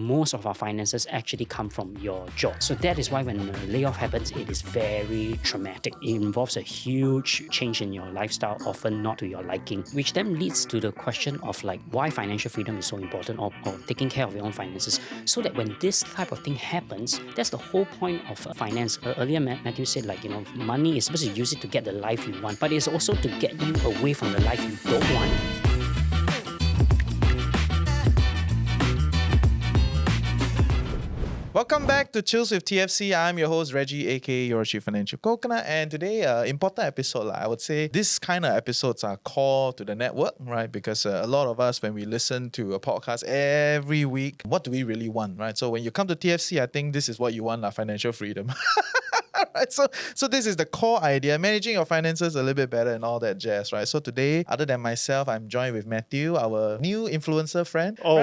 most of our finances actually come from your job. So that is why when a layoff happens, it is very traumatic. It involves a huge change in your lifestyle, often not to your liking, which then leads to the question of like why financial freedom is so important, or taking care of your own finances, so that when this type of thing happens, that's the whole point of finance. Earlier Matthew said, like, money is supposed to use it to get the life you want, but it's also to get you away from the life you don't want. Welcome back to Chills with TFC. I'm your host Reggie, aka your Chief Financial Coconut, and today, important episode. I would say this kind of episodes are core to the network, right? Because a lot of us, when we listen to a podcast every week, what do we really want, right? So when you come to TFC, I think this is what you want, financial freedom. Right, so this is the core idea, managing your finances a little bit better and all that jazz, right? So today, other than myself, I'm joined with Matthew, our new influencer friend. Oh,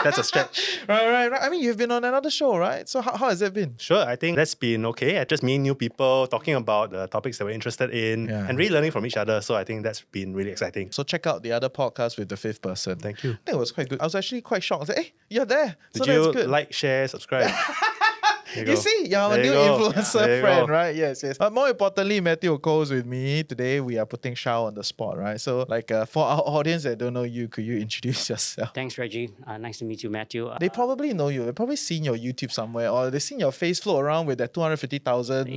that's a stretch. Right. I mean, you've been on another show, right? So how has it been? Sure, I think that's been okay. Just meeting new people, talking about the topics that we're interested in, and really learning from each other. So I think that's been really exciting. So check out the other podcast with the fifth person. Thank you. I think it was quite good. I was actually quite shocked. I was like, hey, you're there. Did so you that's good. like, share, subscribe? You see, you're our new influencer friend, right? Yes. But more importantly, Matthew co-hosts with me. Today, we are putting Shao on the spot, right? So, for our audience that don't know you, could you introduce yourself? Thanks, Reggie. Nice to meet you, Matthew. They probably know you. They've probably seen your YouTube somewhere, or they've seen your face float around with that 250,000,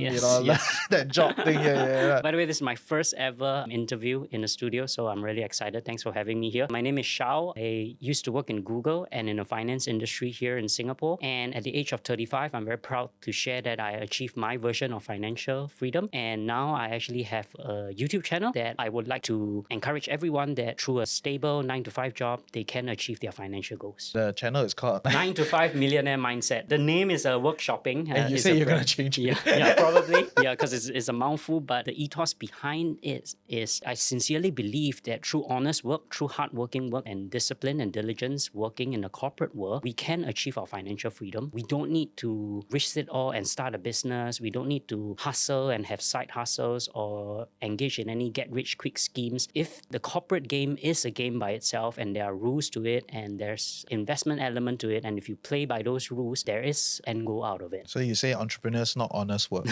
that job thing. Yeah. By the way, this is my first ever interview in the studio, so I'm really excited. Thanks for having me here. My name is Shao. I used to work in Google and in the finance industry here in Singapore. And at the age of 35, I'm very proud to share that I achieved my version of financial freedom. And now I actually have a YouTube channel that I would like to encourage everyone that through a stable 9-to-5 job, they can achieve their financial goals. The channel is called 9-to-5 Millionaire Mindset. The name is workshopping. And you say you're going to change it. Yeah, probably. Yeah, because it's a mouthful. But the ethos behind it is I sincerely believe that through honest work, through hardworking work and discipline and diligence, working in the corporate world, we can achieve our financial freedom. We don't need to risk it all and start a business. We don't need to hustle and have side hustles or engage in any get-rich-quick schemes. If the corporate game is a game by itself and there are rules to it and there's investment element to it, and if you play by those rules, there is end goal out of it. So you say entrepreneurs, not honest work.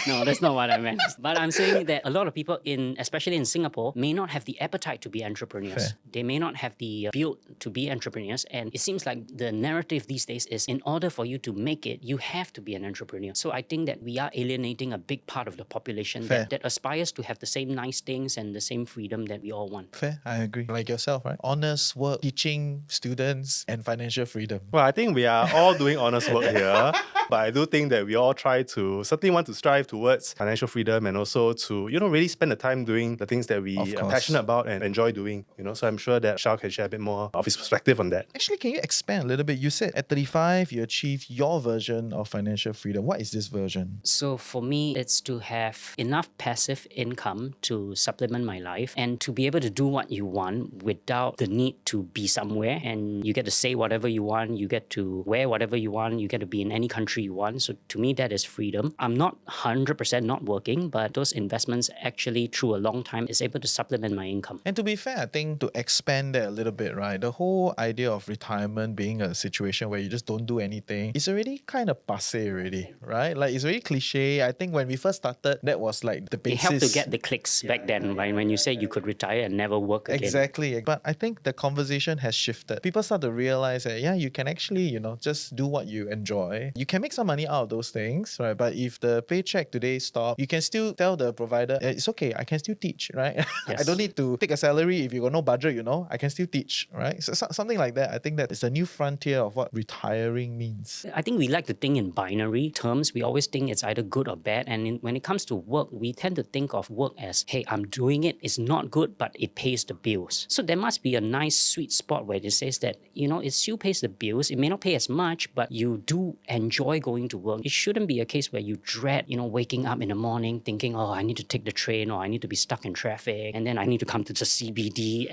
No, that's not what I meant. But I'm saying that a lot of people, especially in Singapore, may not have the appetite to be entrepreneurs. Fair. They may not have the build to be entrepreneurs. And it seems like the narrative these days is in order for you to make it, you have to be an entrepreneur. So I think that we are alienating a big part of the population that aspires to have the same nice things and the same freedom that we all want. Fair, I agree. Like yourself, right? Honest work, teaching students, and financial freedom. Well, I think we are all doing honest work here. But I do think that we all certainly want to strive towards financial freedom and also to, really spend the time doing the things that we are passionate about and enjoy doing. So I'm sure that Shao can share a bit more of his perspective on that. Actually, can you expand a little bit? You said at 35, you achieved your version of financial freedom. What is this version? So for me, it's to have enough passive income to supplement my life and to be able to do what you want without the need to be somewhere. And you get to say whatever you want, you get to wear whatever you want, you get to be in any country you want. So to me, that is freedom. I'm not 100% not working, but those investments actually through a long time is able to supplement my income. And to be fair, I think to expand that a little bit, right? The whole idea of retirement being a situation where you just don't do anything is already kind of passé already, right? Like it's very cliche. I think when we first started, that was like the basis. It helped to get the clicks back then, right? When you say you could retire and never work again. Exactly. But I think the conversation has shifted. People start to realize that, you can actually, just do what you enjoy. You can make some money out of those things, right? But if the paycheck today stops, you can still tell the provider, it's okay, I can still teach, right? Yes. I don't need to take a salary if you got no budget, I can still teach, right? So something like that. I think that it's a new frontier of what retiring means. I think we like to think in binary terms. We always think it's either good or bad. And when it comes to work, we tend to think of work as, hey, I'm doing it. It's not good, but it pays the bills. So there must be a nice sweet spot where it says that, it still pays the bills. It may not pay as much, but you do enjoy enjoy going to work. It shouldn't be a case where you dread, waking up in the morning thinking, oh, I need to take the train or I need to be stuck in traffic. And then I need to come to the CBD,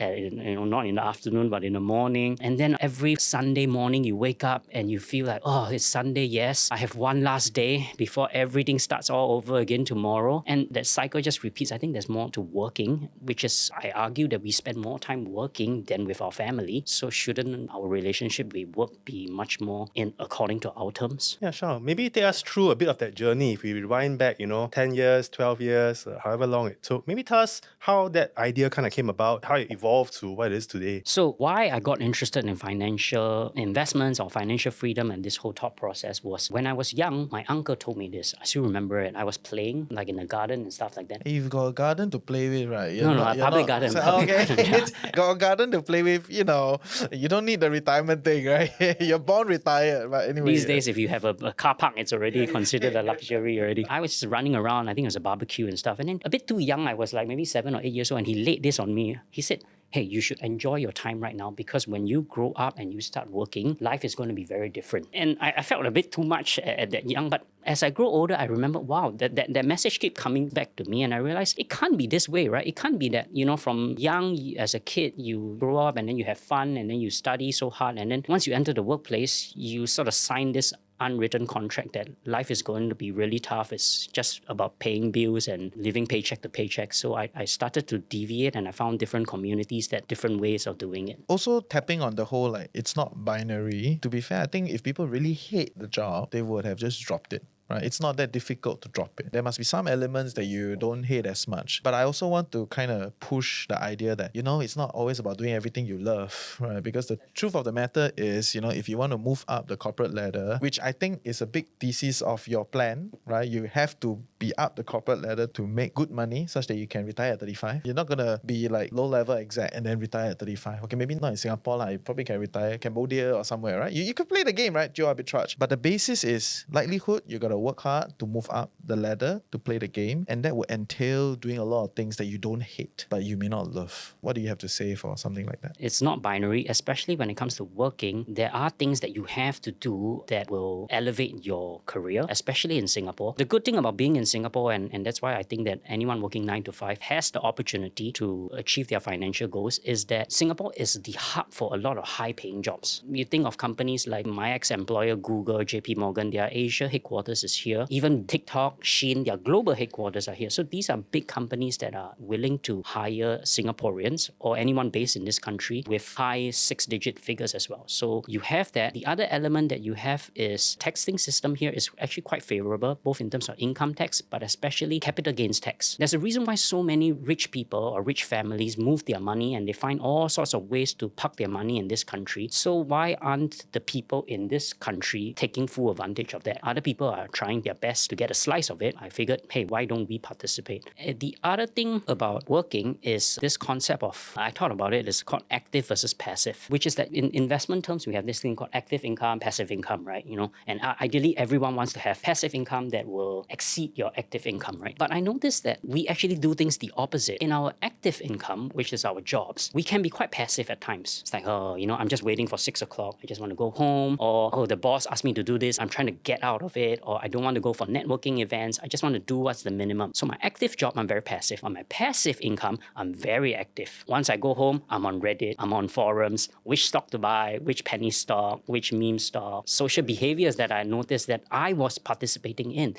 not in the afternoon, but in the morning. And then every Sunday morning you wake up and you feel like, oh, it's Sunday, yes. I have one last day before everything starts all over again tomorrow. And that cycle just repeats. I think there's more to working, which is, I argue that we spend more time working than with our family. So shouldn't our relationship with work be much more according to our terms? Yeah, sure. Maybe take us through a bit of that journey. If we rewind back, 10 years, 12 years, however long it took. Maybe tell us how that idea kind of came about, how it evolved to what it is today. So why I got interested in financial investments or financial freedom and this whole thought process was when I was young, my uncle told me this. I still remember it. I was playing like in the garden and stuff like that. Hey, you've got a garden to play with, right? Public garden. It's got a garden to play with, you don't need the retirement thing, right? You're born retired, but anyway. These days, if you have a car park, it's already considered a luxury already. I was just running around, I think it was a barbecue and stuff. And then a bit too young, I was like maybe 7 or 8 years old, and he laid this on me. He said, hey, you should enjoy your time right now because when you grow up and you start working, life is going to be very different. And I felt a bit too much at that young, but as I grow older, I remember, wow, that message kept coming back to me, and I realized it can't be this way, right? It can't be that, from young, as a kid, you grow up and then you have fun and then you study so hard, and then once you enter the workplace, you sort of sign this unwritten contract that life is going to be really tough. It's just about paying bills and living paycheck to paycheck. So I started to deviate, and I found different communities that different ways of doing it. Also tapping on the whole, it's not binary. To be fair, I think if people really hate the job, they would have just dropped it. Right? It's not that difficult to drop it. There must be some elements that you don't hate as much. But I also want to kind of push the idea that, it's not always about doing everything you love, right? Because the truth of the matter is, if you want to move up the corporate ladder, which I think is a big thesis of your plan, right? You have to be up the corporate ladder to make good money such that you can retire at 35. You're not going to be like low-level exec and then retire at 35. Okay, maybe not in Singapore, you probably can retire Cambodia or somewhere, right? You could play the game, right? Geo arbitrage. But the basis is likelihood, you got to work hard to move up the ladder to play the game, and that would entail doing a lot of things that you don't hate but you may not love. What do you have to say for something like that? It's not binary, especially when it comes to working. There are things that you have to do that will elevate your career, especially in Singapore. The good thing about being in Singapore, and that's why I think that anyone working 9 to 5 has the opportunity to achieve their financial goals, is that Singapore is the hub for a lot of high-paying jobs. You think of companies like my ex-employer, Google, JP Morgan, their Asia headquarters is here. Even TikTok, Shein, their global headquarters are here. So these are big companies that are willing to hire Singaporeans or anyone based in this country with high 6-digit figures as well. So you have that. The other element that you have is taxing system here is actually quite favorable, both in terms of income tax, but especially capital gains tax. There's a reason why so many rich people or rich families move their money and they find all sorts of ways to park their money in this country. So why aren't the people in this country taking full advantage of that? Other people are trying their best to get a slice of it. I figured, hey, why don't we participate? The other thing about working is this concept of, I thought about it, it's called active versus passive, which is that in investment terms, we have this thing called active income, passive income, right? And ideally everyone wants to have passive income that will exceed your active income, right? But I noticed that we actually do things the opposite. In our active income, which is our jobs, we can be quite passive at times. It's like, I'm just waiting for 6 o'clock. I just want to go home. Or, the boss asked me to do this. I'm trying to get out of it. Or I don't want to go for networking events. I just want to do what's the minimum. So my active job, I'm very passive. On my passive income, I'm very active. Once I go home, I'm on Reddit, I'm on forums, which stock to buy, which penny stock, which meme stock, social behaviors that I noticed that I was participating in.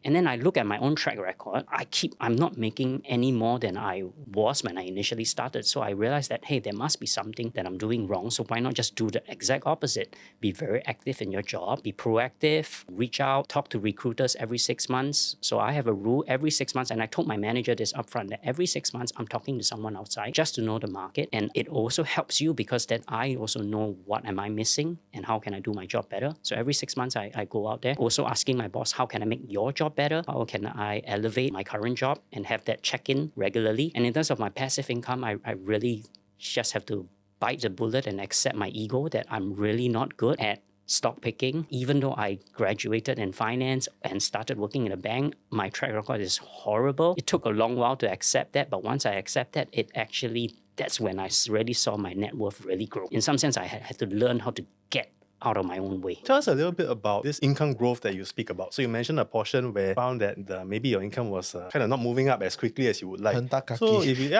And then I look at my own track record. I'm not making any more than I was when I initially started. So I realized that, hey, there must be something that I'm doing wrong. So why not just do the exact opposite? Be very active in your job, be proactive, reach out, talk to recruiters every 6 months. So I have a rule every 6 months, and I told my manager this upfront, that every 6 months I'm talking to someone outside just to know the market. And it also helps you because then I also know what am I missing and how can I do my job better. So every 6 months I go out there, also asking my boss, how can I make your job better? How can I elevate my current job and have that check-in regularly? And in terms of my passive income, I really just have to bite the bullet and accept my ego that I'm really not good at stock picking. Even though I graduated in finance and started working in a bank, my track record is horrible. It took a long while to accept that, but once I accept that, that's when I really saw my net worth really grow. In some sense, I had to learn how to get out of my own way. Tell us a little bit about this income growth that you speak about. So you mentioned a portion where you found that maybe your income was kind of not moving up as quickly as you would like. Hentak kaki. So if you,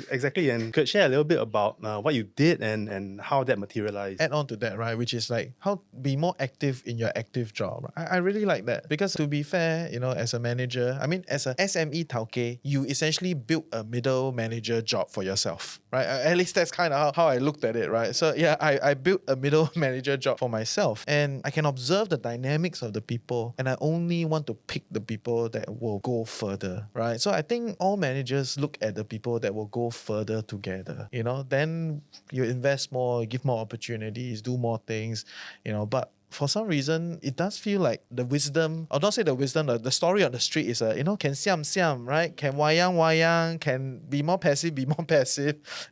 exactly, and could share a little bit about what you did and how that materialized. Add on to that, right, which is like how be more active in your active job. I really like that because to be fair, as a manager, I mean, as a SME tauke, you essentially built a middle manager job for yourself, right? At least that's kind of how I looked at it, right? So yeah, I built a middle manager job for myself, and I can observe the dynamics of the people, and I only want to pick the people that will go further, right? So I think all managers look at the people that will go further together, then you invest more, give more opportunities, do more things, but for some reason, it does feel like the wisdom, or not say the wisdom, the story on the street is, can siam, right? Can wayang, can be more passive,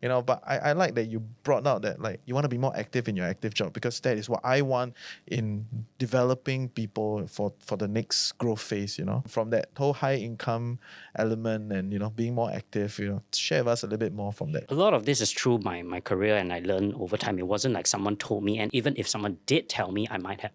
but I like that you brought out that, like, you want to be more active in your active job, because that is what I want in developing people for the next growth phase, from that whole high income element and, being more active, share with us a little bit more from that. A lot of this is through my career, and I learned over time. It wasn't like someone told me, and even if someone did tell me,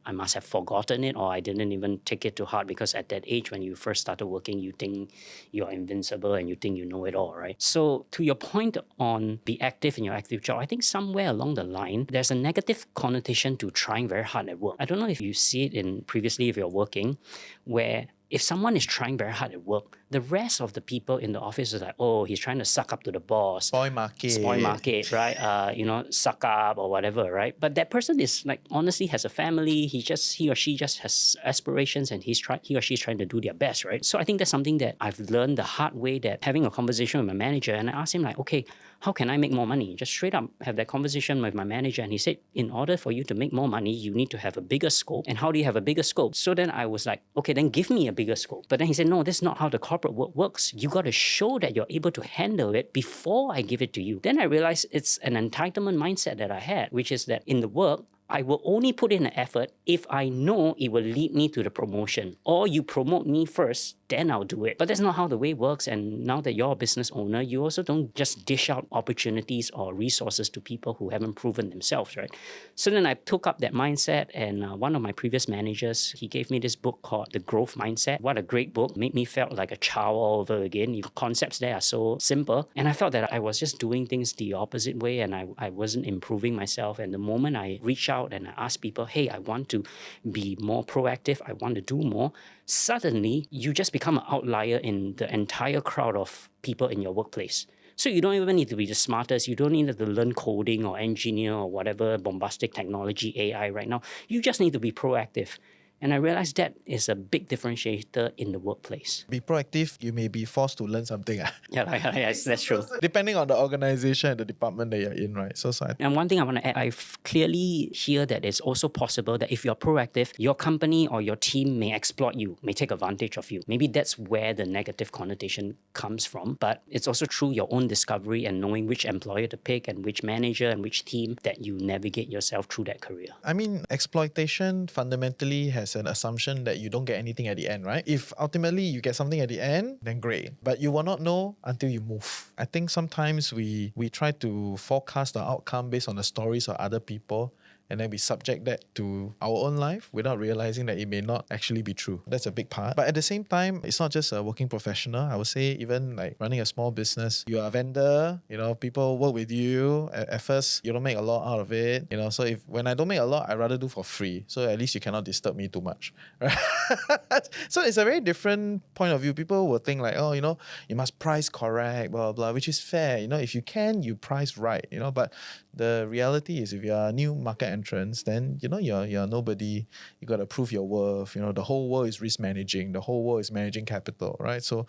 I must have forgotten it, or I didn't even take it to heart, because at that age when you first started working, you think you're invincible and you think you know it all, right? So to your point on be active in your active job, I think somewhere along the line, there's a negative connotation to trying very hard at work. I don't know if you see it in previously if you're working, where if someone is trying very hard at work, the rest of the people in the office is like, oh, he's trying to suck up to the boss. Spoil market, right? Suck up or whatever, right? But that person is like, honestly, has a family. He or she just has aspirations, and he or she's trying to do their best, right? So I think that's something that I've learned the hard way, that having a conversation with my manager, and I asked him like, okay, how can I make more money? Just straight up have that conversation with my manager. And he said, in order for you to make more money, you need to have a bigger scope. And how do you have a bigger scope? So then I was like, okay, then give me a bigger scope. But then he said, no, that's not how the corporate work works. You got to show that you're able to handle it before I give it to you. Then I realized it's an entitlement mindset that I had, which is that in the work, I will only put in an effort if I know it will lead me to the promotion. Or you promote me first, then I'll do it. But that's not how the way works. And now that you're a business owner, you also don't just dish out opportunities or resources to people who haven't proven themselves, right? So then I took up that mindset, and one of my previous managers, he gave me this book called The Growth Mindset. What a great book. Made me felt like a child all over again. The concepts there are so simple. And I felt that I was just doing things the opposite way, and I wasn't improving myself. And the moment I reached out and I asked people, hey, I want to be more proactive, I want to do more, suddenly you just become an outlier in the entire crowd of people in your workplace. So you don't even need to be the smartest. You don't need to learn coding or engineer or whatever bombastic technology, AI right now. You just need to be proactive. And I realized that is a big differentiator in the workplace. Be proactive, you may be forced to learn something. Yes, that's true. Depending on the organization and the department that you're in, right? And one thing I want to add, I clearly hear that it's also possible that if you're proactive, your company or your team may exploit you, may take advantage of you. Maybe that's where the negative connotation comes from. But it's also through your own discovery and knowing which employer to pick and which manager and which team that you navigate yourself through that career. I mean, exploitation fundamentally has an assumption that you don't get anything at the end, right? If ultimately you get something at the end, then great. But you will not know until you move. I think sometimes we try to forecast the outcome based on the stories of other people, and then we subject that to our own life without realizing that it may not actually be true. That's a big part. But at the same time, it's not just a working professional. I would say even like running a small business, you are a vendor, people work with you. At first, you don't make a lot out of it. So when I don't make a lot, I'd rather do for free. So at least you cannot disturb me too much. Right? So it's a very different point of view. People will think like, oh, you must price correct, blah, blah, blah, which is fair. If you can, you price right, but the reality is if you're a new market entrance, then you're nobody. You got to prove your worth. The whole world is risk managing. The whole world is managing capital, right? So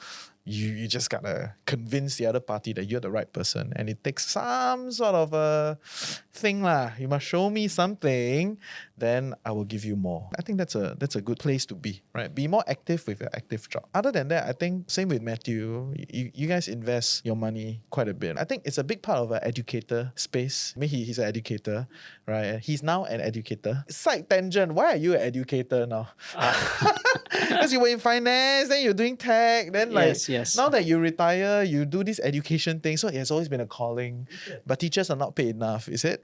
you just gotta convince the other party that you're the right person, and it takes some sort of a thing lah. You must show me something, then I will give you more. I think that's a good place to be, right? Be more active with your active job. Other than that, I think same with Matthew. You guys invest your money quite a bit. I think it's a big part of an educator space. I mean, he's an educator, right? He's now an educator. Side tangent. Why are you an educator now? Because you were in finance, then you're doing tech, then yes. Now that you retire, you do this education thing. So it has always been a calling, but teachers are not paid enough, is it?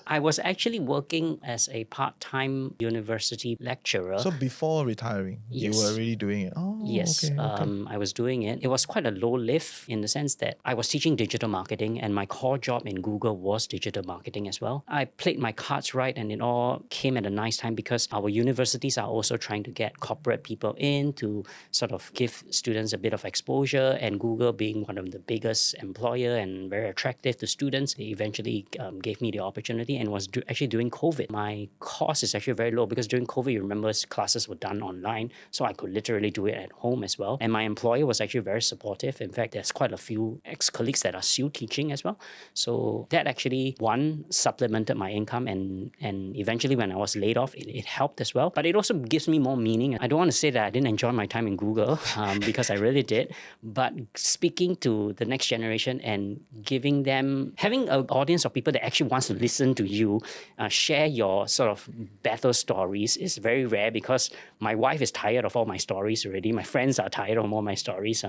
I was actually working as a part-time university lecturer. So before retiring, you were Yes. already doing it. Oh, Yes, okay. I was doing it. It was quite a low lift in the sense that I was teaching digital marketing, and my core job in Google was digital marketing as well. I played my cards right, and it all came at a nice time because our universities are also trying to get corporate people in to sort of give students a bit of exposure. And Google, being one of the biggest employer and very attractive to students, they eventually gave me the opportunity, and was actually during COVID. My cost is actually very low because during COVID, you remember, classes were done online, so I could literally do it at home as well. And my employer was actually very supportive. In fact, there's quite a few ex-colleagues that are still teaching as well. So that actually, one, supplemented my income, and eventually when I was laid off, it helped as well. But it also gives me more meaning. I don't want to say that I didn't enjoy my time in Google because I really did. But speaking to the next generation and giving them, having an audience of people that actually wants to listen to you, share your sort of battle stories is very rare because my wife is tired of all my stories already. My friends are tired of all my stories.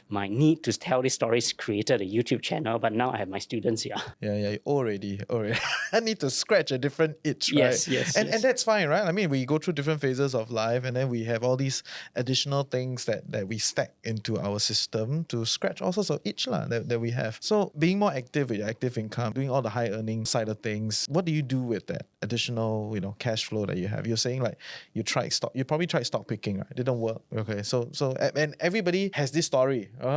My need to tell these stories created a YouTube channel, but now I have my students here. Yeah, already. I need to scratch a different itch, right? Yes. And that's fine, right? I mean, we go through different phases of life, and then we have all these additional things that we stack into our system to scratch all sorts of itch that we have. So being more active with your active income, doing all the high earning side of things, what do you do with that additional, cash flow that you have? You're saying like you probably tried stock picking, right? It didn't work. Okay, so and everybody has this story, or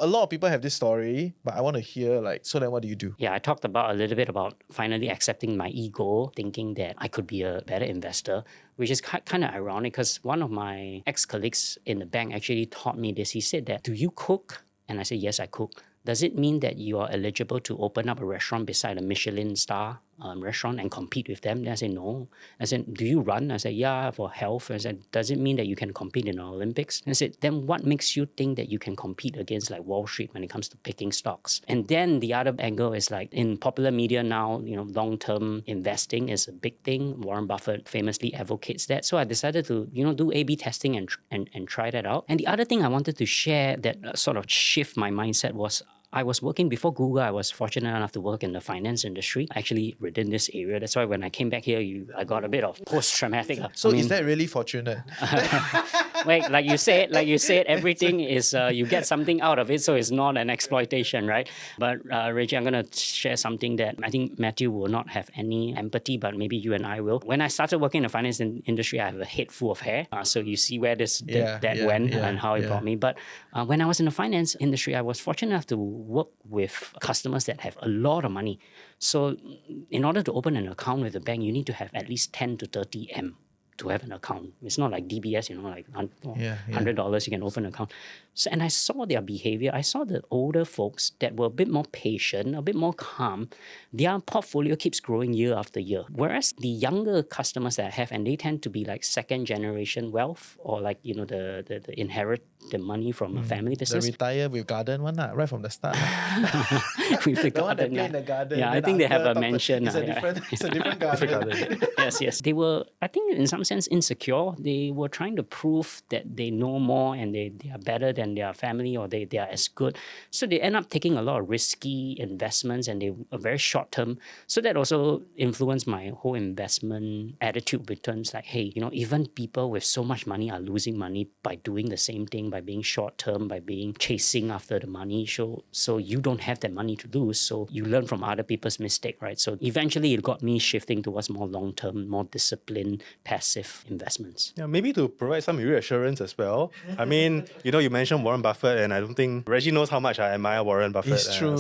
a lot of people have this story, but I want to hear like, so then what do you do? Yeah, I talked about a little bit about finally accepting my ego, thinking that I could be a better investor, which is kind of ironic because one of my ex-colleagues in the bank actually taught me this. He said that, do you cook? And I said, yes, I cook. Does it mean that you are eligible to open up a restaurant beside a Michelin star restaurant and compete with them? Then I said, no. I said, do you run? I said, yeah, for health. I said, does it mean that you can compete in the Olympics? I said, then what makes you think that you can compete against like Wall Street when it comes to picking stocks? And then the other angle is like in popular media now, long-term investing is a big thing. Warren Buffett famously advocates that. So I decided to, do A/B testing and try that out. And the other thing I wanted to share that sort of shift my mindset was, I was working before Google. I was fortunate enough to work in the finance industry, actually within this area. That's why when I came back here, I got a bit of post-traumatic. So is that really fortunate? like you said, everything is you get something out of it, so it's not an exploitation, right? But Reggie, I'm gonna share something that I think Matthew will not have any empathy, but maybe you and I will. When I started working in the finance industry, I have a head full of hair. So you see where that went and how it brought me. But when I was in the finance industry, I was fortunate enough to work with customers that have a lot of money. So in order to open an account with the bank, you need to have at least 10 to 30 M to have an account. It's not like DBS, like $100 you can open an account. So, and I saw their behavior. I saw the older folks that were a bit more patient, a bit more calm. Their portfolio keeps growing year after year. Whereas the younger customers that I have, and they tend to be like second generation wealth, or like, the inherit the money from a family business. The retire with garden one, right from the start. With the The one that garden, play in the garden. Yeah, I think they have a mansion. It's a different garden. Yes. They were, I think in some sense, insecure. They were trying to prove that they know more and they are better than their family, or they are as good. So they end up taking a lot of risky investments, and they are very short term. So that also influenced my whole investment attitude with terms like, hey, even people with so much money are losing money by doing the same thing, by being short term, by being chasing after the money. So you don't have that money to lose. So you learn from other people's mistake, right? So eventually it got me shifting towards more long term, more disciplined, passive investments. Yeah, maybe to provide some reassurance as well. I mean, you mentioned Warren Buffett, and I don't think Reggie knows how much I admire Warren Buffett. It's true.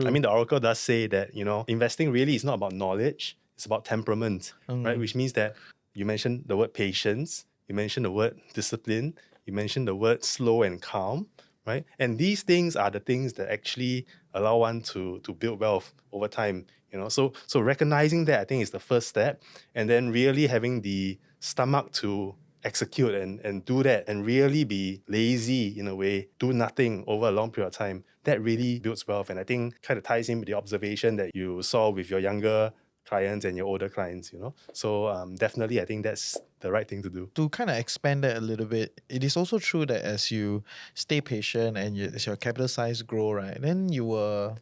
I mean, the oracle does say that, investing really is not about knowledge, it's about temperament, right? Which means that you mentioned the word patience, you mentioned the word discipline, you mentioned the word slow and calm, right? And these things are the things that actually allow one to build wealth over time. So recognizing that, I think, is the first step, and then really having the stomach to execute and do that, and really be lazy in a way, do nothing over a long period of time. That really builds wealth, and I think kind of ties in with the observation that you saw with your younger clients and your older clients, So definitely, I think that's the right thing to do. To kind of expand that a little bit, it is also true that as you stay patient and as your capital size grow, right, then you will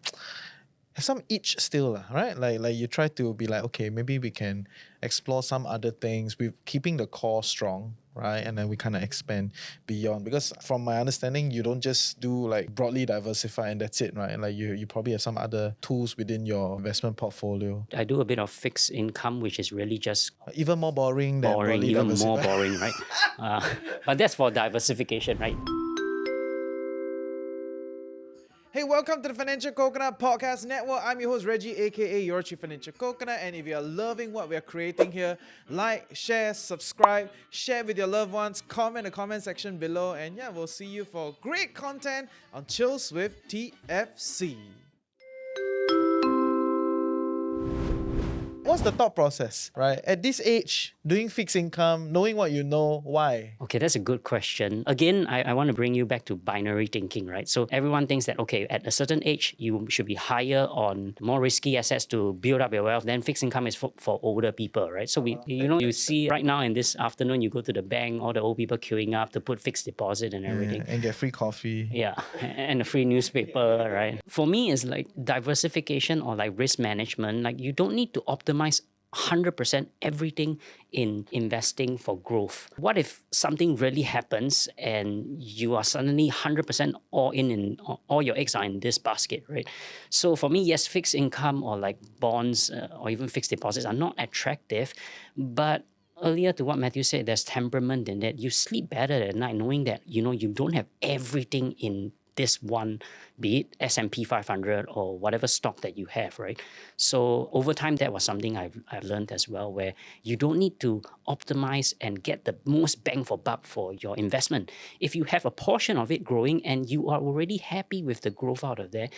some itch still, right? Like you try to be like, okay, maybe we can explore some other things with keeping the core strong, right? And then we kind of expand beyond. Because from my understanding, you don't just do like broadly diversify and that's it, right? Like you probably have some other tools within your investment portfolio. I do a bit of fixed income, which is really just Even more boring than boring, broadly even diversify. more boring, right? But that's for diversification, right? Hey, welcome to the Financial Coconut Podcast Network. I'm your host, Reggie, aka your Chief Financial Coconut. And if you're loving what we're creating here, like, share, subscribe, share with your loved ones, comment in the comment section below. And yeah, we'll see you for great content on Chills with TFC. What's the thought process, right? At this age, doing fixed income, knowing what you know, why? Okay, that's a good question. Again, I want to bring you back to binary thinking, right? So everyone thinks that, okay, at a certain age, you should be higher on more risky assets to build up your wealth. Then fixed income is for older people, right? So you see right now in this afternoon, you go to the bank, all the old people queuing up to put fixed deposit and everything. And get free coffee. Yeah, and a free newspaper, right? For me, it's like diversification or like risk management. Like you don't need to optimize 100% everything in investing for growth. What if something really happens and you are suddenly 100% all in and all your eggs are in this basket, right? So for me, yes, fixed income or like bonds or even fixed deposits are not attractive, but earlier to what Matthew said, there's temperament in that. You sleep better at night knowing that, you don't have everything in this one, be it S&P 500 or whatever stock that you have, right? So over time, that was something I've learned as well, where you don't need to optimize and get the most bang for buck for your investment. If you have a portion of it growing and you are already happy with the growth out of there,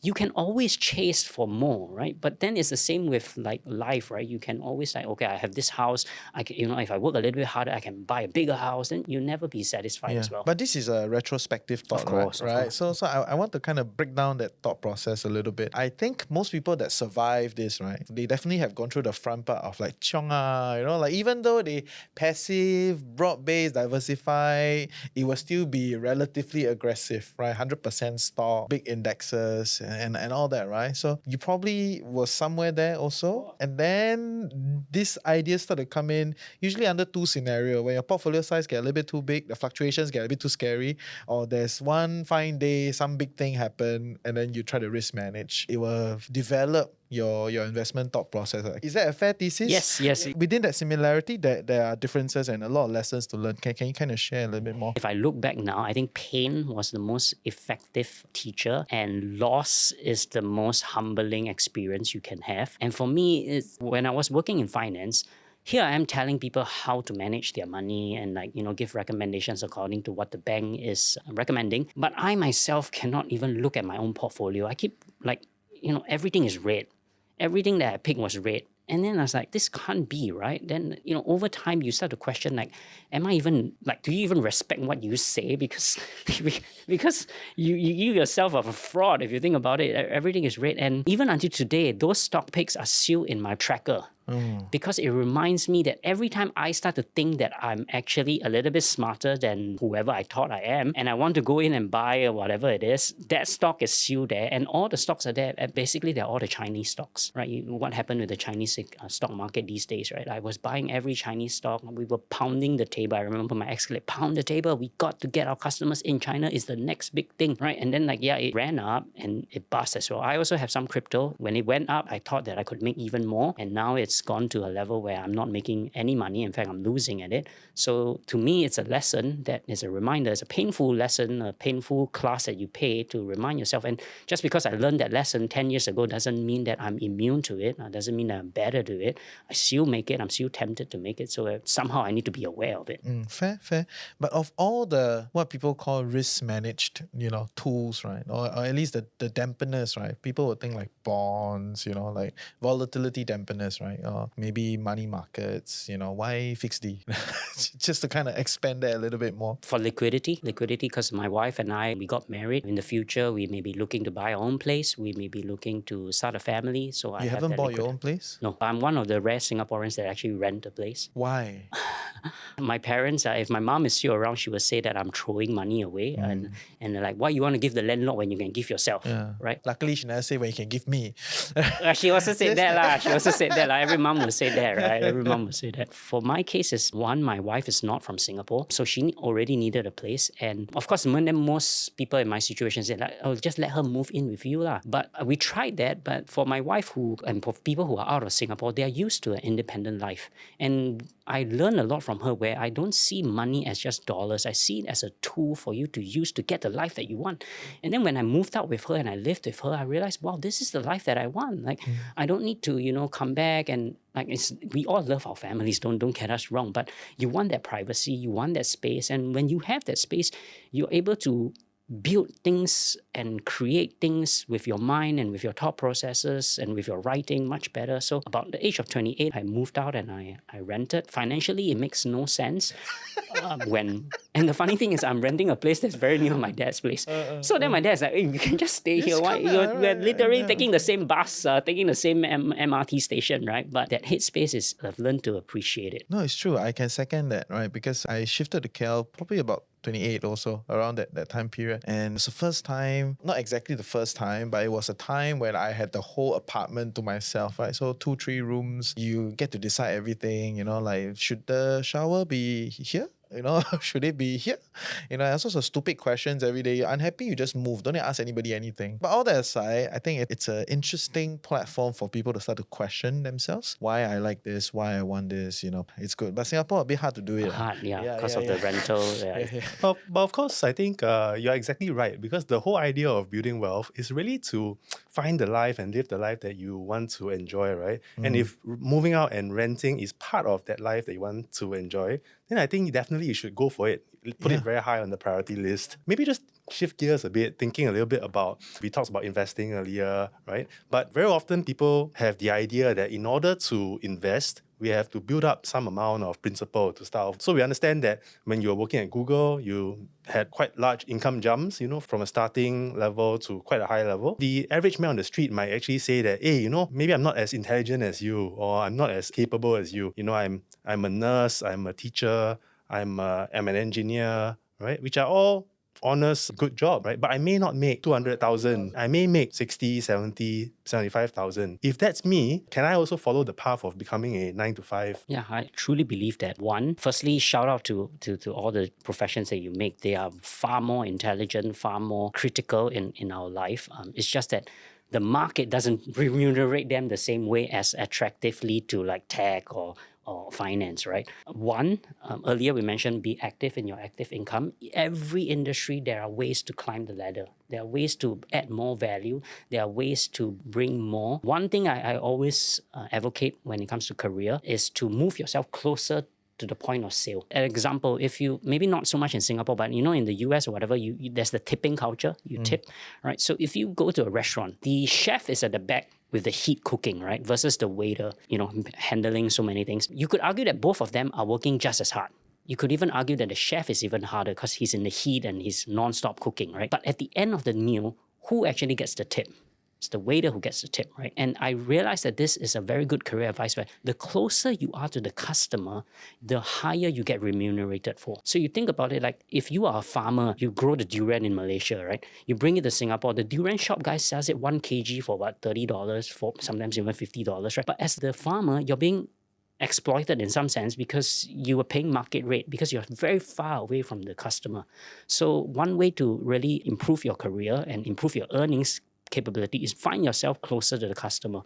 you can always chase for more, right? But then it's the same with like life, right? You can always like, okay, I have this house. I can, if I work a little bit harder, I can buy a bigger house. Then you'll never be satisfied as well. But this is a retrospective thought, Of course. right? So I want to kind of break down that thought process a little bit. I think most people that survive this, right, they definitely have gone through the front part of like chonga, like even though they passive, broad-based, diversify, it will still be relatively aggressive, right? 100% stock, big indexes, and all that, right? So you probably were somewhere there also. And then this idea started to come in, usually under two scenarios. When your portfolio size get a little bit too big, the fluctuations get a bit too scary, or there's one fine day, some big thing happen, and then you try to risk manage. It will develop your investment thought process. Is that a fair thesis? Yes. Within that similarity, there are differences and a lot of lessons to learn. Can you kind of share a little bit more? If I look back now, I think pain was the most effective teacher and loss is the most humbling experience you can have. And for me, it's when I was working in finance, here I am telling people how to manage their money and give recommendations according to what the bank is recommending. But I myself cannot even look at my own portfolio. I keep everything is red. Everything that I picked was red. And then I was like, this can't be, right? Then, over time, you start to question, am I even, do you even respect what you say? Because you yourself are a fraud if you think about it. Everything is red. And even until today, those stock picks are still in my tracker. Because it reminds me that every time I start to think that I'm actually a little bit smarter than whoever I thought I am, and I want to go in and buy or whatever it is, that stock is still there, and all the stocks are there. And basically, they're all the Chinese stocks, right? What happened with the Chinese stock market these days, right? I was buying every Chinese stock. We were pounding the table. I remember my ex-colleague, pound the table. We got to get our customers in China is the next big thing, right? And then it ran up and it bust as well. I also have some crypto. When it went up, I thought that I could make even more, and now it's gone to a level where I'm not making any money. In fact, I'm losing at it. So to me, it's a lesson that is a reminder. It's a painful lesson, a painful class that you pay to remind yourself. And just because I learned that lesson 10 years ago doesn't mean that I'm immune to it. Doesn't mean that I'm better to it. I still make it. I'm still tempted to make it. So somehow I need to be aware of it. Fair. But of all the, what people call risk managed, tools, right? Or at least the dampeners, right? People would think like bonds, like volatility dampeners, right? Or maybe money markets, why fixed D? Just to kind of expand that a little bit more. For liquidity, because my wife and I, we got married. In the future, we may be looking to buy our own place. We may be looking to start a family. So You haven't bought your own place? No, I'm one of the rare Singaporeans that actually rent a place. Why? My parents, if my mom is still around, she would say that I'm throwing money away. And they're like, why you want to give the landlord when you can give yourself, right? Luckily, she never say when you can give me. She also said that lah. She also said that lah. Every mom will say that, right? Every mom will say that. For my case, is one, my wife is not from Singapore, so she already needed a place. And of course, most people in my situation said like, "Oh, just let her move in with you lah." But we tried that. But for my wife and for people who are out of Singapore, they are used to an independent life. And I learned a lot from her where I don't see money as just dollars. I see it as a tool for you to use to get the life that you want. And then when I moved out with her and I lived with her, I realized, wow, this is the life that I want. Like, I don't need to, come back and like we all love our families. Don't get us wrong, but you want that privacy, you want that space, and when you have that space, you're able to build things and create things with your mind and with your thought processes and with your writing much better. So about the age of 28, I moved out and I rented. Financially, it makes no sense. And the funny thing is I'm renting a place that's very near my dad's place. So then my dad's like, hey, you can just stay here. Why? We're literally taking the same bus, taking the same MRT station, right? But that headspace I've learned to appreciate it. No, it's true. I can second that, right? Because I shifted to KL probably about 28 also, around that time period. And it's the first time, not exactly the first time, but it was a time when I had the whole apartment to myself, right? So 2-3 rooms, you get to decide everything, like should the shower be here? Should it be here? All sorts of stupid questions every day. You're unhappy, you just move. Don't ask anybody anything. But all that aside, I think it's an interesting platform for people to start to question themselves. Why I like this, why I want this, it's good. But Singapore, a bit hard to do it. Hard, because of the rental. But of course, I think you're exactly right, because the whole idea of building wealth is really to find the life and live the life that you want to enjoy, right? And if moving out and renting is part of that life that you want to enjoy, then I think definitely you should go for it. Put it very high on the priority list. Maybe just shift gears a bit, thinking a little bit about, we talked about investing earlier, right? But very often people have the idea that in order to invest, we have to build up some amount of principal to start off. So we understand that when you were working at Google, you had quite large income jumps, from a starting level to quite a high level. The average man on the street might actually say that, hey, maybe I'm not as intelligent as you, or I'm not as capable as you. I'm a nurse, I'm a teacher, I'm an engineer, right? Which are all honest, good job, right? But I may not make 200,000. I may make 60, 70, 75,000. If that's me, can I also follow the path of becoming a 9 to 5? Yeah, I truly believe that. One, firstly, shout out to all the professions that you make. They are far more intelligent, far more critical in our life. It's just that the market doesn't remunerate them the same way as attractively to like tech or finance, right? One, earlier we mentioned be active in your active income. Every industry, there are ways to climb the ladder. There are ways to add more value. There are ways to bring more. One thing I always advocate when it comes to career is to move yourself closer to the point of sale. An example, if you, maybe not so much in Singapore, but in the US or whatever, there's the tipping culture, you tip, right? So if you go to a restaurant, the chef is at the back with the heat cooking, right? Versus the waiter, handling so many things. You could argue that both of them are working just as hard. You could even argue that the chef is even harder because he's in the heat and he's non-stop cooking, right? But at the end of the meal, who actually gets the tip? It's the waiter who gets the tip, right? And I realized that this is a very good career advice where the closer you are to the customer, the higher you get remunerated for. So you think about it like if you are a farmer, you grow the durian in Malaysia, right? You bring it to Singapore, the durian shop guy sells it 1 kg for about $30, for sometimes even $50, right? But as the farmer, you're being exploited in some sense because you were paying market rate because you're very far away from the customer. So one way to really improve your career and improve your earnings capability is find yourself closer to the customer.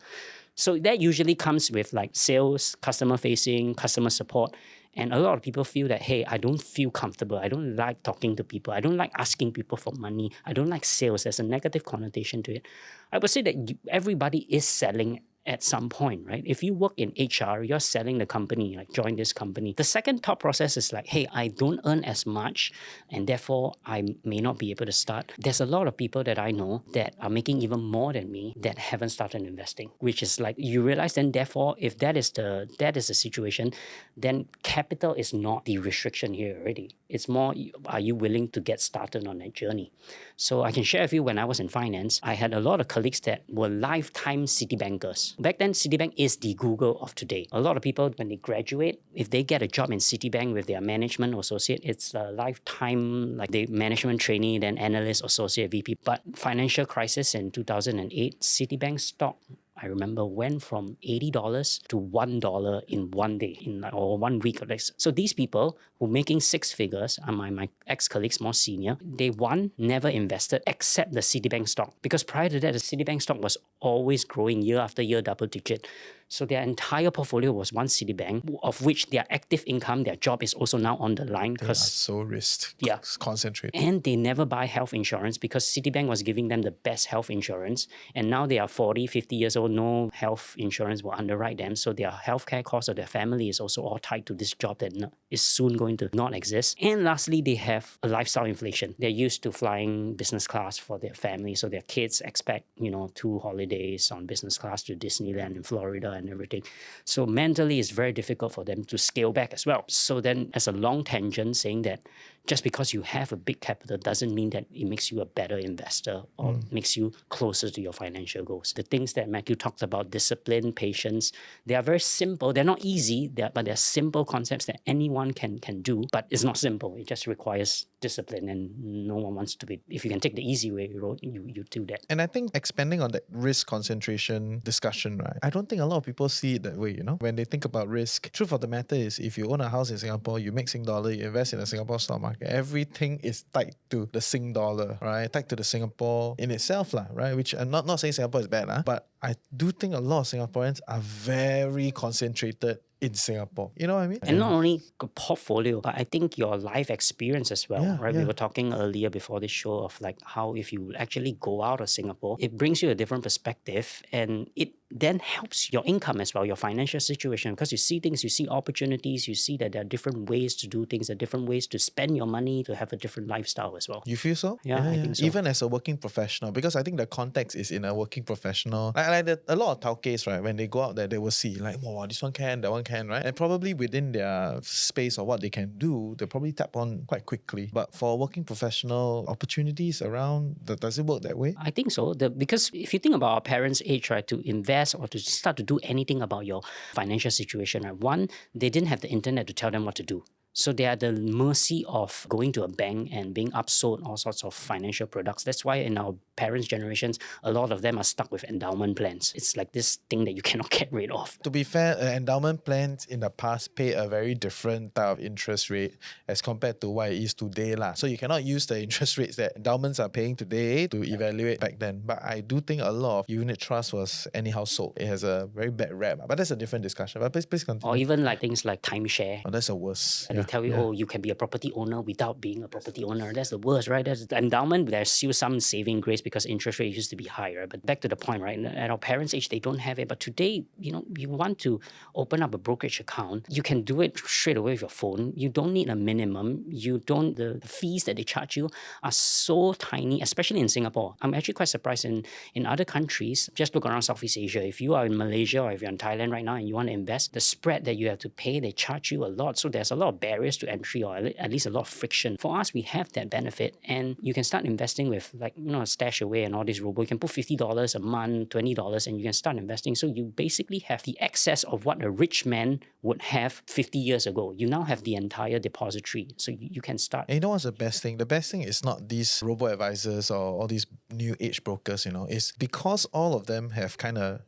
So that usually comes with like sales, customer facing, customer support. And a lot of people feel that, hey, I don't feel comfortable. I don't like talking to people. I don't like asking people for money. I don't like sales. There's a negative connotation to it. I would say that everybody is selling at some point, right? If you work in HR, you're selling the company, like join this company. The second thought process is like, hey, I don't earn as much and therefore I may not be able to start. There's a lot of people that I know that are making even more than me that haven't started investing, which is like, you realize then therefore, if that is the situation, then capital is not the restriction here already. It's more, are you willing to get started on that journey? So I can share with you when I was in finance, I had a lot of colleagues that were lifetime Citibankers. Back then, Citibank is the Google of today. A lot of people, when they graduate, if they get a job in Citibank with their management associate, it's a lifetime, like the management trainee, then analyst, associate, VP. But financial crisis in 2008, Citibank stock, I remember, went from $80 to $1 in one day, or 1 week. So these people who making six figures, are my ex-colleagues more senior, they never invested except the Citibank stock. Because prior to that, the Citibank stock was always growing year after year, double digit. So their entire portfolio was one Citibank, of which their active income, their job is also now on the line. They are so risk concentrated. And they never buy health insurance because Citibank was giving them the best health insurance. And now they are 40, 50 years old, no health insurance will underwrite them. So their healthcare cost of their family is also all tied to this job that is soon going to not exist. And lastly, they have a lifestyle inflation. They're used to flying business class for their family. So their kids expect, 2 holidays on business class to Disneyland in Florida and everything. So mentally, it's very difficult for them to scale back as well. So then, as a long tangent, saying that just because you have a big capital doesn't mean that it makes you a better investor or makes you closer to your financial goals. The things that Matthew talked about, discipline, patience, they are very simple. They're not easy, but they're simple concepts that anyone can do. But it's not simple. It just requires discipline, and no one wants to be. If you can take the easy way road, you do that. And I think expanding on that risk concentration discussion, right? I don't think a lot of people see it that way, when they think about risk. Truth of the matter is, if you own a house in Singapore, you make Sing dollar, you invest in a Singapore stock market, everything is tied to the Sing dollar, right? Tied to the Singapore in itself, right? Which I'm not saying Singapore is bad, but I do think a lot of Singaporeans are very concentrated in Singapore. You know what I mean? And not only a portfolio, but I think your life experience as well, right? Yeah. We were talking earlier before this show of like how if you actually go out of Singapore, it brings you a different perspective, and it then helps your income as well, your financial situation, because you see things, you see opportunities, you see that there are different ways to do things, there are different ways to spend your money, to have a different lifestyle as well. You feel so? Yeah, I think so. Even as a working professional, because I think the context is in a working professional. Like a lot of taukees, right? When they go out there, they will see like, wow, this one can, that one can, right? And probably within their space or what they can do, they probably tap on quite quickly. But for working professional opportunities around, does it work that way? I think so. Because if you think about our parents' age, right, to invest or to start to do anything about your financial situation, right? One, they didn't have the internet to tell them what to do. So they are at the mercy of going to a bank and being upsold all sorts of financial products. That's why in our parents' generations, a lot of them are stuck with endowment plans. It's like this thing that you cannot get rid of. To be fair, endowment plans in the past pay a very different type of interest rate as compared to what it is today. So you cannot use the interest rates that endowments are paying today to evaluate back then. But I do think a lot of unit trust was anyhow sold. It has a very bad rap. But that's a different discussion. But please continue. Or even like things like timeshare. Oh, that's the worst. And they tell you, oh, you can be a property owner without being a property owner. That's the worst, right? That's the endowment. There's still some saving grace because interest rate used to be higher. But back to the point, right? At our parents' age, they don't have it. But today, you want to open up a brokerage account, you can do it straight away with your phone. You don't need a minimum. The fees that they charge you are so tiny, especially in Singapore. I'm actually quite surprised in other countries. Just look around Southeast Asia. If you are in Malaysia or if you're in Thailand right now and you want to invest, the spread that you have to pay, they charge you a lot. So there's a lot of barriers to entry, or at least a lot of friction. For us, we have that benefit, and you can start investing with a stash away and all these robo. You can put $50 a month, $20, and you can start investing. So you basically have the excess of what a rich man would have 50 years ago. You now have the entire depository, so you can start. And you know what's the best thing? The best thing is not these robo-advisors or all these new age brokers, it's because all of them have kind of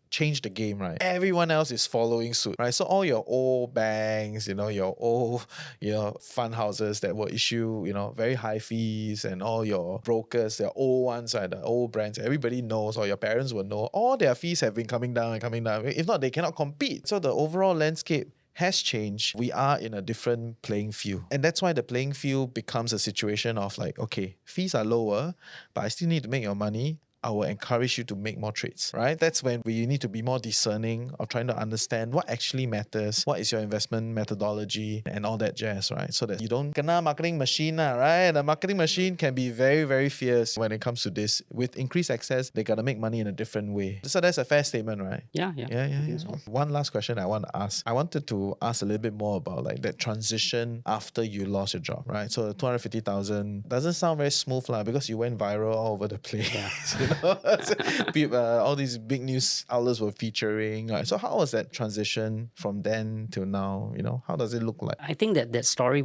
changed the game, right? Everyone else is following suit, right? So all your old banks, your old, fund houses that will issue, very high fees, and all your brokers, the old ones, right? The old brands, everybody knows, or your parents will know, all their fees have been coming down and coming down. If not, they cannot compete. So the overall landscape has changed. We are in a different playing field. And that's why the playing field becomes a situation of like, okay, fees are lower, but I still need to make your money. I will encourage you to make more trades, right? That's when you need to be more discerning of trying to understand what actually matters, what is your investment methodology, and all that jazz, right? So that you don't kena marketing machine, right? The marketing machine can be very, very fierce when it comes to this. With increased access, they got to make money in a different way. So that's a fair statement, right? Yeah. So. One last question I want to ask. I wanted to ask a little bit more about like that transition after you lost your job, right? So 250,000 doesn't sound very smooth because you went viral all over the place. Yeah. All these big news outlets were featuring. Right? So how was that transition from then till now? How does it look like? I think that story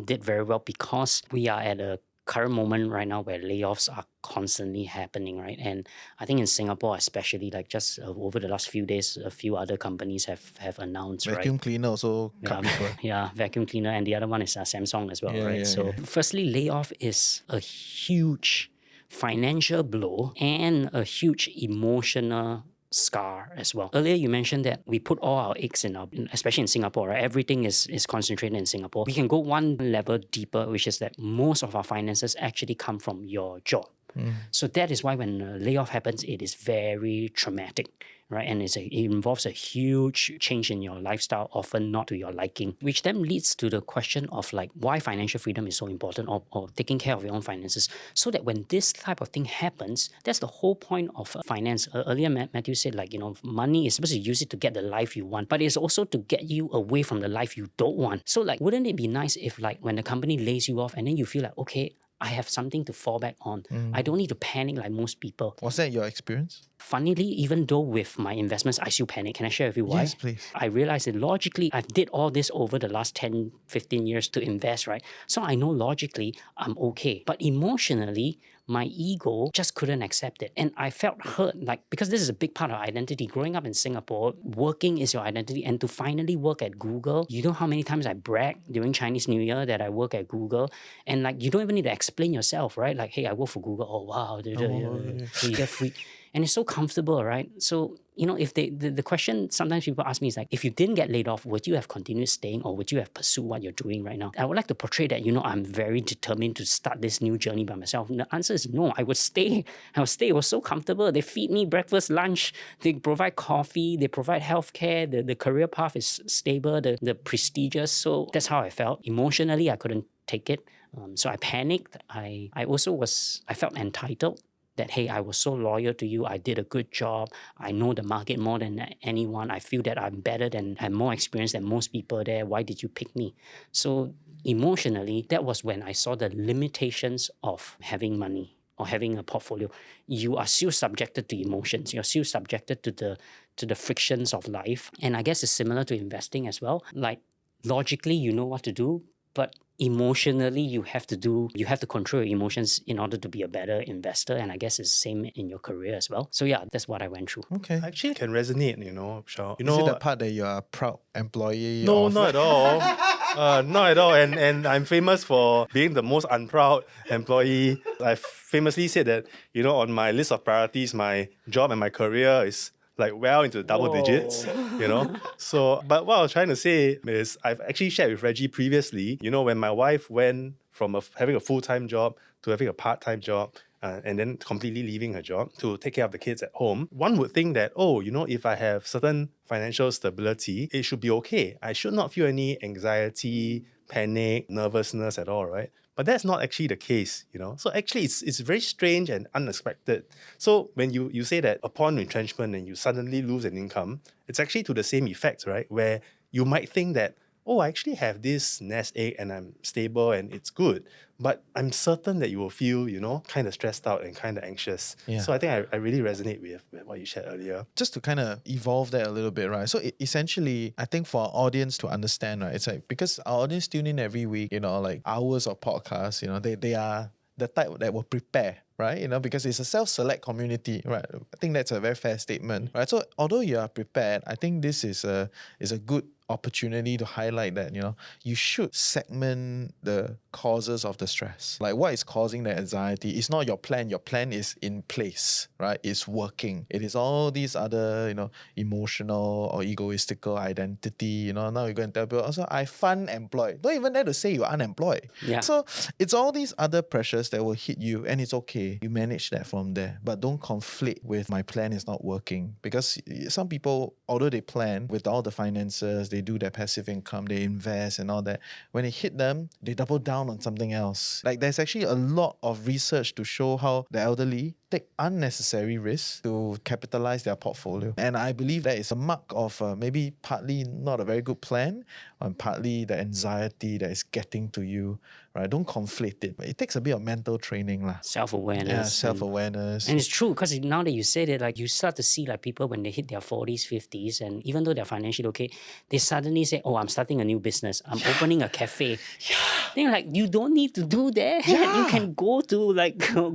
did very well because we are at a current moment right now where layoffs are constantly happening, right? And I think in Singapore especially, like just over the last few days, a few other companies have announced, Vacuum cleaner also cut people. Yeah, vacuum cleaner, and the other one is Samsung as well, Yeah, right? yeah, So yeah. firstly, layoff is a huge financial blow and a huge emotional scar as well. Earlier you mentioned that we put all our eggs especially in Singapore, right? Everything is concentrated in Singapore. We can go one level deeper, which is that most of our finances actually come from your job. So that is why when a layoff happens, it is very traumatic, right? And it involves a huge change in your lifestyle, often not to your liking, which then leads to the question of like why financial freedom is so important, or taking care of your own finances, so that when this type of thing happens, that's the whole point of finance. Earlier, Matthew said money is supposed to use it to get the life you want, but it's also to get you away from the life you don't want. So like, wouldn't it be nice if like when the company lays you off and then you feel like, okay, I have something to fall back on. I don't need to panic like most people. Was that your experience? Funnily, even though with my investments, I still panic. Can I share with you why? Yes, please. I realized that logically, I've did all this over the last 10, 15 years to invest, right? So I know logically I'm okay. But emotionally, my ego just couldn't accept it. And I felt hurt, because this is a big part of identity. Growing up in Singapore, working is your identity. And to finally work at Google, you know how many times I brag during Chinese New Year that I work at Google? And you don't even need to explain yourself, right? Like, hey, I work for Google. Oh, wow. You get free. And it's so comfortable, right? So, if the question sometimes people ask me is like, if you didn't get laid off, would you have continued staying, or would you have pursued what you're doing right now? I would like to portray that, I'm very determined to start this new journey by myself. And the answer is no, I would stay. It was so comfortable. They feed me breakfast, lunch, they provide coffee, they provide healthcare, the career path is stable, the prestigious. So that's how I felt. Emotionally, I couldn't take it. So I panicked. I felt entitled. That, hey, I was so loyal to you. I did a good job. I know the market more than anyone. I feel that I'm better than, I have more experience than most people there. Why did you pick me? So emotionally, that was when I saw the limitations of having money or having a portfolio. You are still subjected to emotions. You're still subjected to the frictions of life. And I guess it's similar to investing as well. Like, logically, you know what to do, but emotionally you have to control your emotions in order to be a better investor. And I guess it's the same in your career as well. So yeah, that's what I went through. Okay. I actually can resonate, Shao. Is it the part that you're a proud employee No, of? not at all. Not at all. And I'm famous for being the most unproud employee. I famously said that, on my list of priorities, my job and my career is like well into the double digits, So, but what I was trying to say is I've actually shared with Reggie previously, when my wife went from having a full-time job to having a part-time job, and then completely leaving her job to take care of the kids at home, one would think that, if I have certain financial stability, it should be okay. I should not feel any anxiety, panic, nervousness at all, right? But that's not actually the case, So actually, it's very strange and unexpected. So when you say that upon retrenchment and you suddenly lose an income, it's actually to the same effect, right? Where you might think that, I actually have this nest egg and I'm stable and it's good. But I'm certain that you will feel, kind of stressed out and kind of anxious. Yeah. So I think I really resonate with what you shared earlier. Just to kind of evolve that a little bit, right? So essentially, I think for our audience to understand, right, it's like, because our audience tune in every week, like hours of podcasts, they are the type that will prepare, right? Because it's a self-select community, right? I think that's a very fair statement, right? So although you are prepared, I think this is a good opportunity to highlight that, you should segment the causes of the stress. Like, what is causing the anxiety? It's not your plan. Your plan is in place, right? It's working. It is all these other, emotional or egoistical identity, Now you're going to tell people, also, I fund employed. Don't even dare to say you're unemployed. Yeah. So it's all these other pressures that will hit you, and it's okay. You manage that from there. But don't conflict with my plan is not working. Because some people, although they plan with all the finances, they do their passive income, they invest and all that. When it hit them, they double down on something else. Like, there's actually a lot of research to show how the elderly take unnecessary risks to capitalize their portfolio. And I believe that is a mark of maybe partly not a very good plan, and partly the anxiety that is getting to you, right? Don't conflate it. It takes a bit of mental training. Self-awareness. Yeah, self-awareness. And it's true, because now that you said it, like you start to see like people when they hit their 40s, 50s, and even though they're financially okay, they suddenly say, oh, I'm starting a new business. I'm opening a cafe. Then you're like, you don't need to do that. You can go to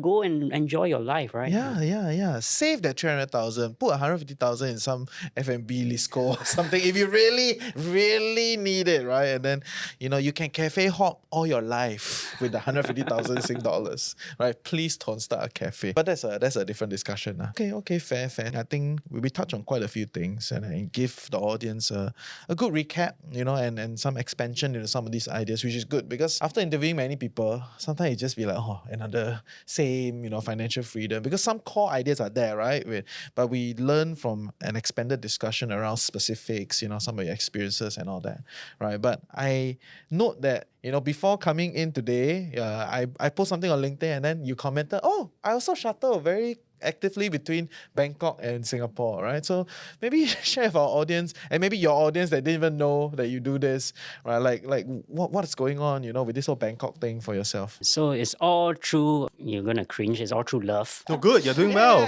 go and enjoy your life, right? Yeah. Save that 300,000. Put 150,000 in some F&B Lisco or something if you really, really need it, right? And then, you can cafe hop all your life with the 150,000 Sing dollars, right? Please don't start a cafe. But that's a different discussion. Okay, fair. I think we touched on quite a few things and give the audience a good recap, and some expansion into some of these ideas, which is good because after interviewing many people, sometimes it just be like, another same, financial freedom, because some core ideas are there, right? But we learn from an expanded discussion around specifics, some of your experiences and all that, right? But I note that, before coming in today, I post something on LinkedIn and then you commented, oh, I also shuttle very actively between Bangkok and Singapore, right? So maybe share with our audience and maybe your audience that didn't even know that you do this, right? Like what's going on, with this whole Bangkok thing for yourself? So it's all true, you're going to cringe, it's all true love. Oh, good. You're doing well.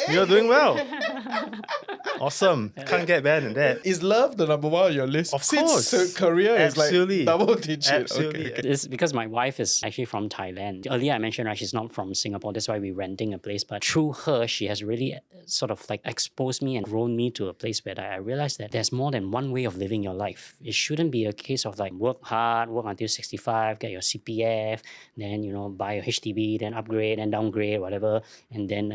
You're doing well. Awesome. Can't get better than that. Is love the number one on your list? Of course. Since career Absolutely. is like double digit. Absolutely. Okay. It's because my wife is actually from Thailand. Earlier I mentioned, right, she's not from Singapore. That's why we're renting a place. But through her, she has really sort of like exposed me and grown me to a place where I realized that there's more than one way of living your life. It shouldn't be a case of like work hard, work until 65, get your CPF, then, buy a HDB, then upgrade and downgrade, whatever. And then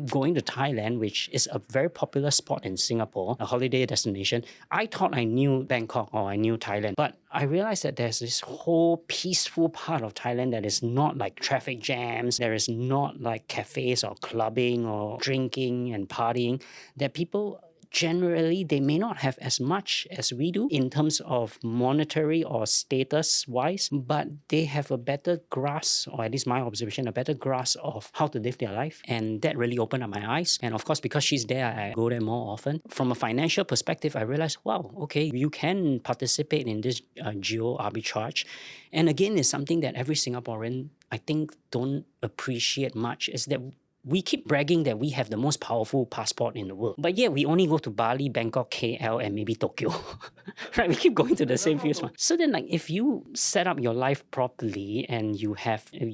going to Thailand, which is a very popular spot in Singapore, a holiday destination. I thought I knew Bangkok or I knew Thailand, but I realized that there's this whole peaceful part of Thailand that is not like traffic jams. There is not like cafes or clubbing or drinking and partying, that people generally, they may not have as much as we do in terms of monetary or status wise, but they have a better grasp, or at least my observation, a better grasp of how to live their life. And that really opened up my eyes. And of course, because she's there, I go there more often. From a financial perspective, I realized, wow, okay, you can participate in this geo arbitrage. And again, it's something that every Singaporean, I think, don't appreciate much, is that we keep bragging that we have the most powerful passport in the world. But yet we only go to Bali, Bangkok, KL, and maybe Tokyo. Right? We keep going to the same few spots. So then, like, if you set up your life properly and you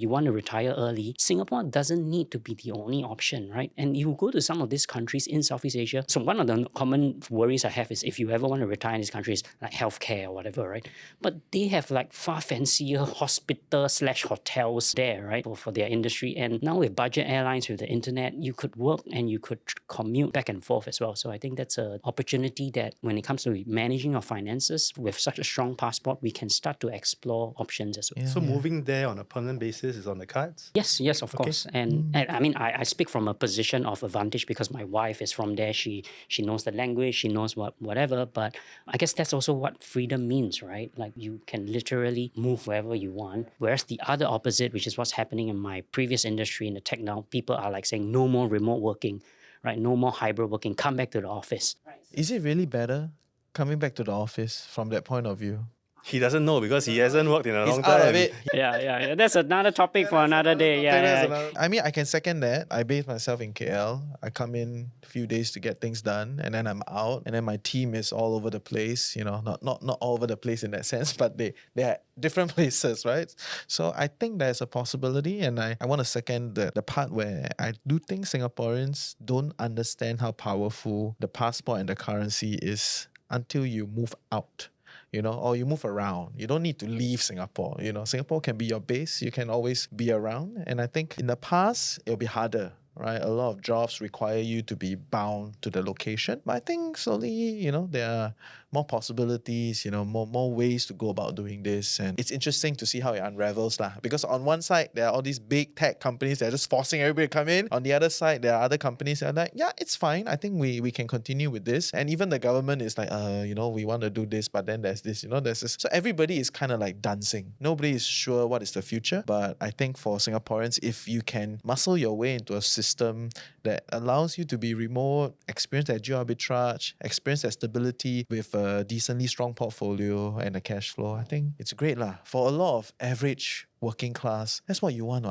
want to retire early, Singapore doesn't need to be the only option, right? And you go to some of these countries in Southeast Asia. So one of the common worries I have is if you ever want to retire in these countries, like healthcare or whatever, right? But they have like far fancier hospital/hotels there, right? For their industry. And now with budget airlines, with the internet, you could work and you could commute back and forth as well. So I think that's an opportunity that when it comes to managing your finances with such a strong passport, we can start to explore options as well. So moving there on a permanent basis is on the cards? Yes, of course. And I mean, I speak from a position of advantage because my wife is from there. She knows the language, she knows whatever. But I guess that's also what freedom means, right? Like you can literally move wherever you want. Whereas the other opposite, which is what's happening in my previous industry in the tech now, people are like saying no more remote working, right? No more hybrid working. Come back to the office. Is it really better coming back to the office from that point of view? He doesn't know because he hasn't worked in a long He's time. out of it. Yeah. That's another topic for another day. Yeah. I mean, I can second that. I base myself in KL. I come in a few days to get things done, and then I'm out. And then my team is all over the place. Not all over the place in that sense, but they are different places, right? So I think there's a possibility, and I want to second the part where I do think Singaporeans don't understand how powerful the passport and the currency is until you move out. Or you move around. You don't need to leave Singapore. Singapore can be your base. You can always be around. And I think in the past, it'll be harder, right? A lot of jobs require you to be bound to the location. But I think slowly, there are more possibilities, more ways to go about doing this. And it's interesting to see how it unravels lah. Because on one side, there are all these big tech companies that are just forcing everybody to come in. On the other side, there are other companies that are like, yeah, it's fine. I think we can continue with this. And even the government is like, we want to do this, but then there's this, there's this. So everybody is kind of like dancing. Nobody is sure what is the future. But I think for Singaporeans, if you can muscle your way into a system that allows you to be remote, experience that geo arbitrage, experience that stability with a decently strong portfolio and a cash flow, I think it's great lah. For a lot of average working class, that's what you want.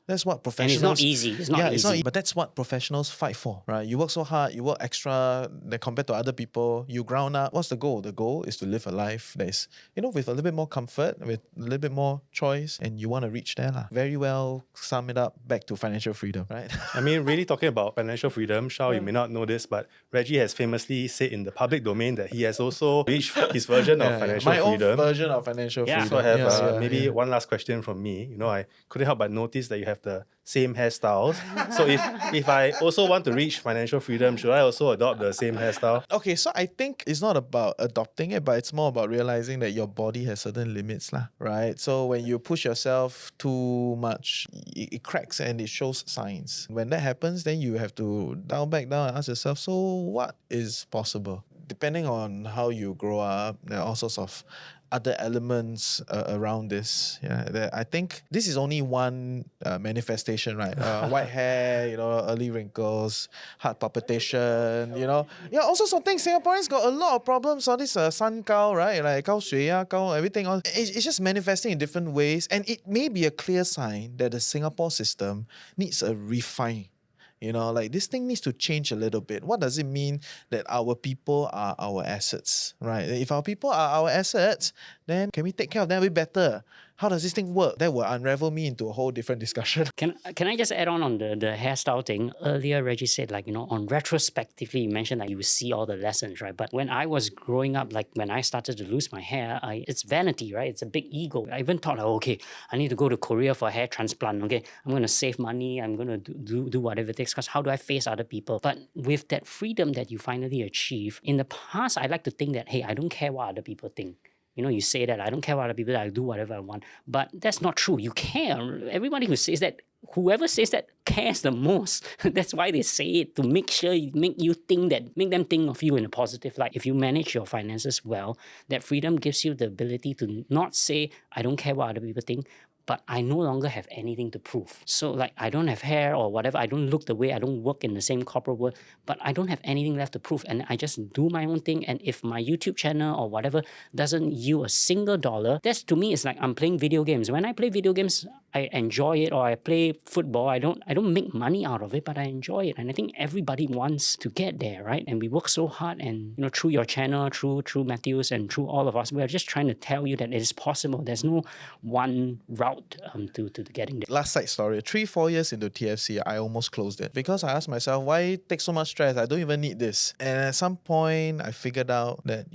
That's what professionals... And it's not easy. It's not easy. It's not, but that's what professionals fight for, right? You work so hard, you work extra compared to other people, you ground up. What's the goal? The goal is to live a life that is, with a little bit more comfort, with a little bit more choice, and you want to reach there lah. Very well sum it up back to financial freedom, right? I mean, really talking about financial freedom, Shao, you may not know this, but Reggie has famously said in the public domain that he has also reached his version of financial freedom. My own version of financial freedom. So I have maybe one last question from me. I couldn't help but notice that you have the same hairstyles. So if I also want to reach financial freedom, should I also adopt the same hairstyle? Okay, so I think it's not about adopting it, but it's more about realizing that your body has certain limits, right? So when you push yourself too much, it cracks and it shows signs. When that happens, then you have to dial back down and ask yourself, so what is possible? Depending on how you grow up, there are all sorts of other elements around this. I think this is only one manifestation, right? White hair, early wrinkles, heart palpitation, all sorts of things. Singaporeans got a lot of problems. All this sun gao, right? Like gao shui, gao, everything. It's just manifesting in different ways, and it may be a clear sign that the Singapore system needs a refine. This thing needs to change a little bit. What does it mean that our people are our assets, right? If our people are our assets, then can we take care of them a bit better? How does this thing work? That will unravel me into a whole different discussion. Can I just add on the hairstyle thing? Earlier, Reggie said, on retrospectively, you mentioned you see all the lessons, right? But when I was growing up, when I started to lose my hair, it's vanity, right? It's a big ego. I even thought, okay, I need to go to Korea for a hair transplant, okay? I'm going to save money. I'm going to do whatever it takes, because how do I face other people? But with that freedom that you finally achieve, in the past, I like to think that, hey, I don't care what other people think. You say that, I don't care what other people, I do whatever I want. But that's not true. You care. Everybody who says that, whoever says that cares the most. That's why they say it, to make them think of you in a positive light. If you manage your finances well, that freedom gives you the ability to not say, I don't care what other people think, but I no longer have anything to prove. So I don't have hair or whatever, I don't look the way, I don't work in the same corporate world, but I don't have anything left to prove, and I just do my own thing. And if my YouTube channel or whatever doesn't yield a single dollar, that's, to me, it's like I'm playing video games. When I play video games, I enjoy it, or I play football, I don't make money out of it, but I enjoy it. And I think everybody wants to get there, right? And we work so hard, and through your channel, through Matthews, and through all of us, we are just trying to tell you that it is possible. There's no one route to getting there. Last side story, 3-4 years into TFC, I almost closed it because I asked myself, why take so much stress? I don't even need this. And at some point, I figured out that,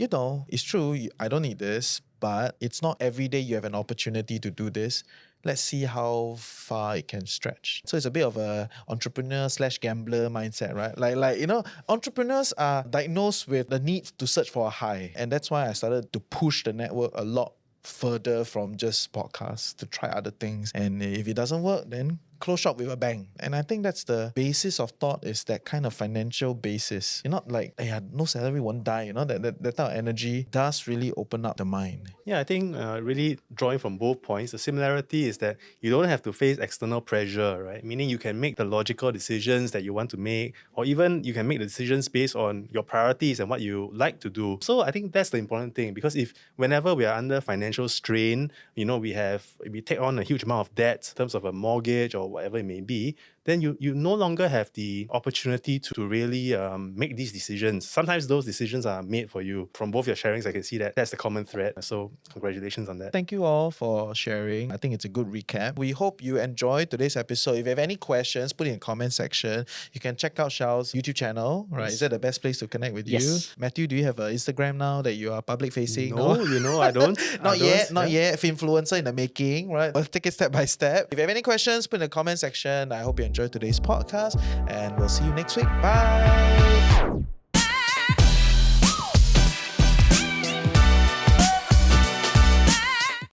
it's true, I don't need this, but it's not every day you have an opportunity to do this. Let's see how far it can stretch. So it's a bit of a entrepreneur/gambler mindset, right? Entrepreneurs are diagnosed with the need to search for a high. And that's why I started to push the network a lot further from just podcasts, to try other things. And if it doesn't work, then close shop with a bang. And I think that's the basis of thought, is that kind of financial basis. You're not like, no salary won't die, that type of energy does really open up the mind. Yeah, I think really drawing from both points, the similarity is that you don't have to face external pressure, right? Meaning you can make the logical decisions that you want to make, or even you can make the decisions based on your priorities and what you like to do. So I think that's the important thing, because whenever we are under financial strain, we take on a huge amount of debt in terms of a mortgage or whatever it may be, then you no longer have the opportunity to really make these decisions. Sometimes those decisions are made for you. From both your sharings, I can see that that's the common thread. So congratulations on that. Thank you all for sharing. I think it's a good recap. We hope you enjoyed today's episode. If you have any questions, put it in the comment section. You can check out Shao's YouTube channel, right? Yes. Is that the best place to connect with you? Matthew, do you have an Instagram now that you are public facing? No, I don't. Not yet. Influencer in the making, right? We'll take it step by step. If you have any questions, put in the comment section. I hope you enjoyed today's podcast, and we'll see you next week. Bye.